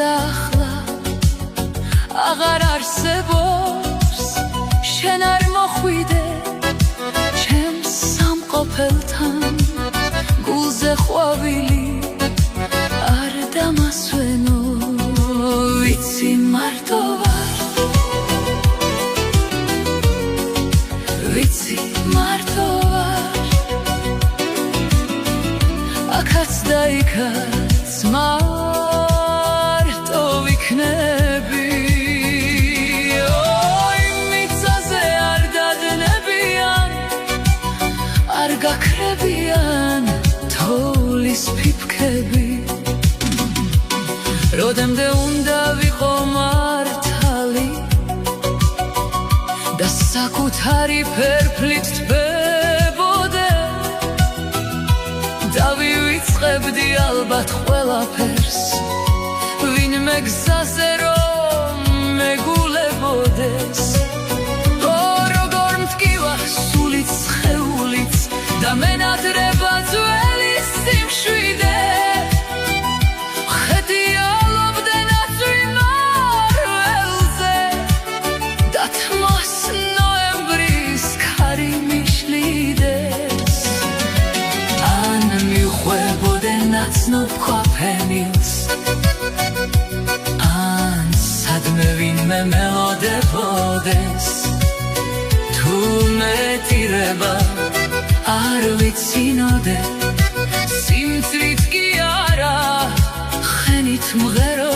ახლა აღარ არსებობს შენ არ მოხვიდე ჩემს სამყოფელთან გულზე ყვავილი არ დამასვენო ვიცი მარტო ვარ ვიცი მარტო ვარ აქაც და იქაც მარტო ვიქნები მიწაზე არ დადნებიან არ გაქრებიან თოვლის ფიფქები როდემდე უნდა ვიყო მართალი და საკუთარი ფერფლით თბებოდე დავივიწყებდი ალბათ ყველაფერს ვინმე გზაზე რომ მეგულებოდეს როგორ მტკივა სულიც სხეულიც და მენადრება ძველი სიმშვიდე ნაცნობ ყოფენილს ან სადმე ვინმე მელოდებოდეს თუ მეტირება არ ვიცინოდე სიმწრით კი არა ხენით მღერო